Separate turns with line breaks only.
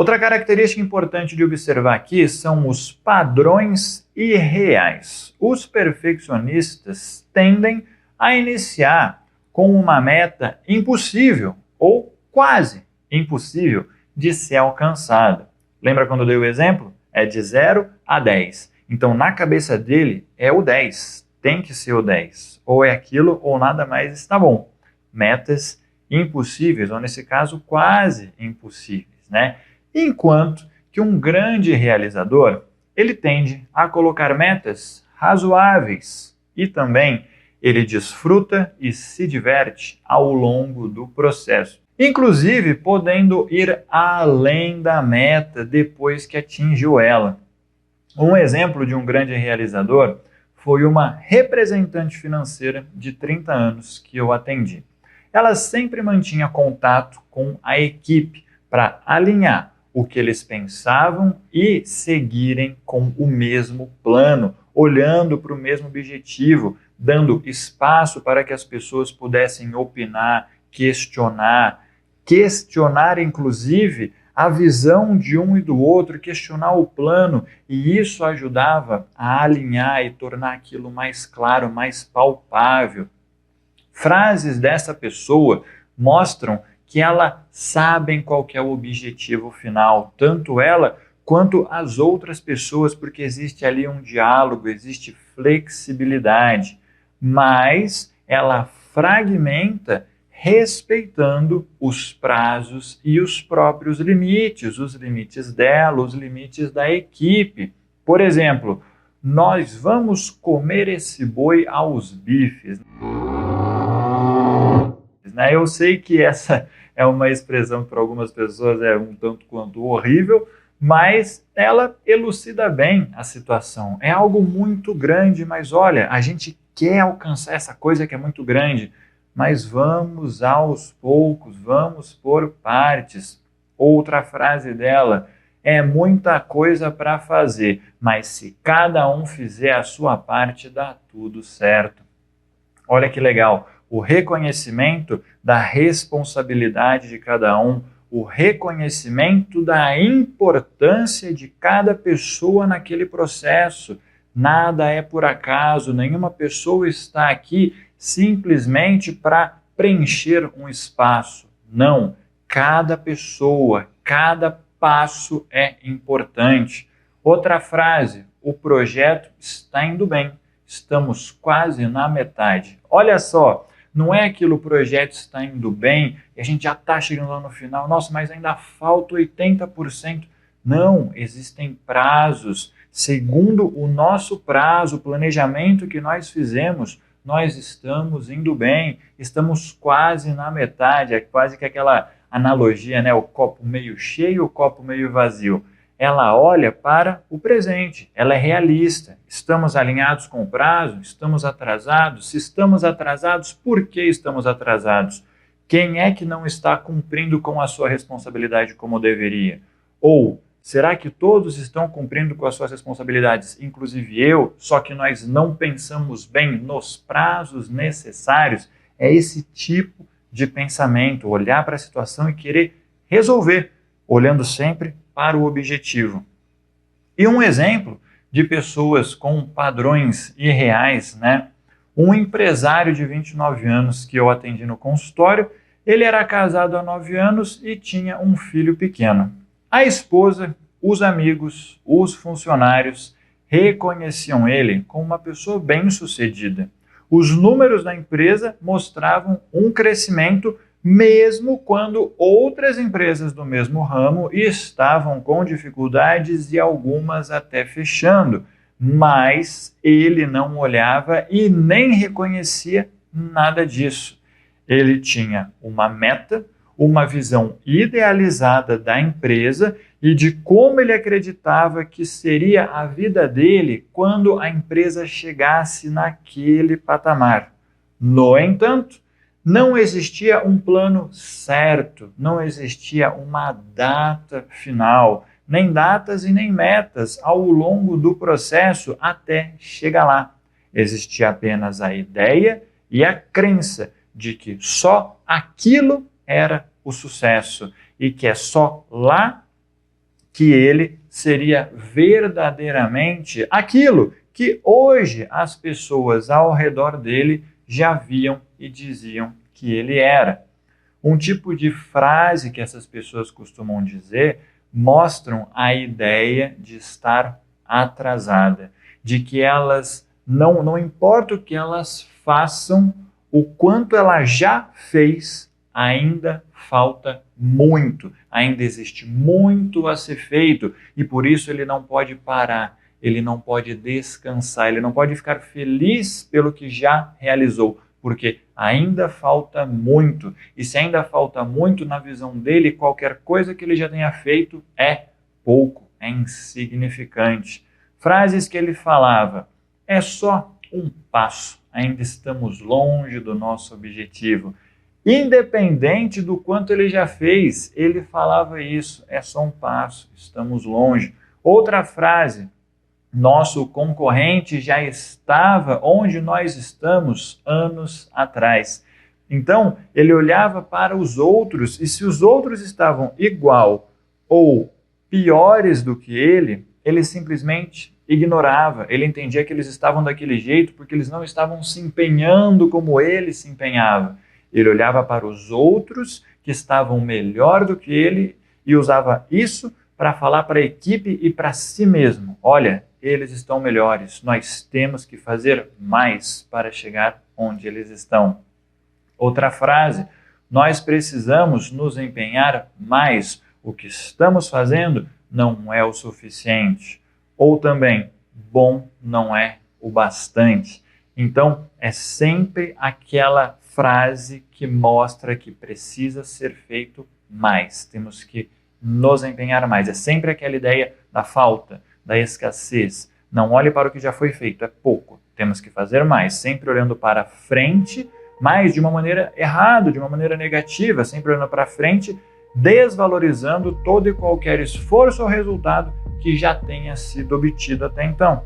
Outra característica importante de observar aqui são os padrões irreais. Os perfeccionistas tendem a iniciar com uma meta impossível ou quase impossível de ser alcançada. Lembra quando eu dei o exemplo? É de 0 a 10. Então, na cabeça dele, é o 10. Tem que ser o 10. Ou é aquilo ou nada mais está bom. Metas impossíveis, ou nesse caso, quase impossíveis, né? Enquanto que um grande realizador, ele tende a colocar metas razoáveis e também ele desfruta e se diverte ao longo do processo. Inclusive, podendo ir além da meta depois que atingiu ela. Um exemplo de um grande realizador foi uma representante financeira de 30 anos que eu atendi. Ela sempre mantinha contato com a equipe para alinhar o que eles pensavam e seguirem com o mesmo plano, olhando para o mesmo objetivo, dando espaço para que as pessoas pudessem opinar, questionar inclusive a visão de um e do outro, questionar o plano, e isso ajudava a alinhar e tornar aquilo mais claro, mais palpável. Frases dessa pessoa mostram que ela sabem qual que é o objetivo final, tanto ela quanto as outras pessoas, porque existe ali um diálogo, existe flexibilidade, mas ela fragmenta respeitando os prazos e os próprios limites, os limites dela, os limites da equipe. Por exemplo, nós vamos comer esse boi aos bifes. Eu sei que essa é uma expressão que para algumas pessoas é um tanto quanto horrível, mas ela elucida bem a situação. É algo muito grande, mas olha, a gente quer alcançar essa coisa que é muito grande, mas vamos aos poucos, vamos por partes. Outra frase dela, é muita coisa para fazer, mas se cada um fizer a sua parte, dá tudo certo. Olha que legal, o reconhecimento da responsabilidade de cada um, o reconhecimento da importância de cada pessoa naquele processo. Nada é por acaso, nenhuma pessoa está aqui simplesmente para preencher um espaço. Não, cada pessoa, cada passo é importante. Outra frase, o projeto está indo bem, estamos quase na metade. Olha só, não é aquilo, o projeto está indo bem e a gente já está chegando lá no final, nossa, mas ainda falta 80%. Não, existem prazos. Segundo o nosso prazo, o planejamento que nós fizemos, nós estamos indo bem, estamos quase na metade, é quase que aquela analogia, né? O copo meio cheio, o copo meio vazio. Ela olha para o presente, ela é realista. Estamos alinhados com o prazo? Estamos atrasados? Se estamos atrasados, por que estamos atrasados? Quem é que não está cumprindo com a sua responsabilidade como deveria? Ou será que todos estão cumprindo com as suas responsabilidades, inclusive eu, só que nós não pensamos bem nos prazos necessários? É esse tipo de pensamento, olhar para a situação e querer resolver, olhando sempre para o objetivo. E um exemplo de pessoas com padrões irreais, né? Um empresário de 29 anos que eu atendi no consultório, ele era casado há 9 anos e tinha um filho pequeno. A esposa, os amigos, os funcionários reconheciam ele como uma pessoa bem-sucedida. Os números da empresa mostravam um crescimento mesmo quando outras empresas do mesmo ramo estavam com dificuldades e algumas até fechando. Mas ele não olhava e nem reconhecia nada disso. Ele tinha uma meta, uma visão idealizada da empresa e de como ele acreditava que seria a vida dele quando a empresa chegasse naquele patamar. No entanto, não existia um plano certo, não existia uma data final, nem datas e nem metas ao longo do processo até chegar lá. Existia apenas a ideia e a crença de que só aquilo era o sucesso e que é só lá que ele seria verdadeiramente aquilo que hoje as pessoas ao redor dele já viam e diziam que ele era. Um tipo de frase que essas pessoas costumam dizer mostram a ideia de estar atrasada, de que elas, não importa o que elas façam, o quanto ela já fez, ainda falta muito, ainda existe muito a ser feito e por isso ele não pode parar, ele não pode descansar, ele não pode ficar feliz pelo que já realizou, porque ainda falta muito. E se ainda falta muito, na visão dele, qualquer coisa que ele já tenha feito é pouco, é insignificante. Frases que ele falava: é só um passo, ainda estamos longe do nosso objetivo. Independente do quanto ele já fez, ele falava isso: é só um passo, estamos longe. Outra frase: nosso concorrente já estava onde nós estamos anos atrás. Então, ele olhava para os outros e se os outros estavam igual ou piores do que ele simplesmente ignorava. Ele entendia que eles estavam daquele jeito porque eles não estavam se empenhando como ele se empenhava. Ele olhava para os outros que estavam melhor do que ele e usava isso para falar para a equipe e para si mesmo: olha, eles estão melhores, nós temos que fazer mais para chegar onde eles estão. Outra frase: nós precisamos nos empenhar mais, o que estamos fazendo não é o suficiente. Ou também: bom não é o bastante. Então, é sempre aquela frase que mostra que precisa ser feito mais, temos que nos empenhar mais. É sempre aquela ideia da falta, da escassez. Não olhe para o que já foi feito, é pouco. Temos que fazer mais, sempre olhando para frente, mas de uma maneira errada, de uma maneira negativa, sempre olhando para frente, desvalorizando todo e qualquer esforço ou resultado que já tenha sido obtido até então.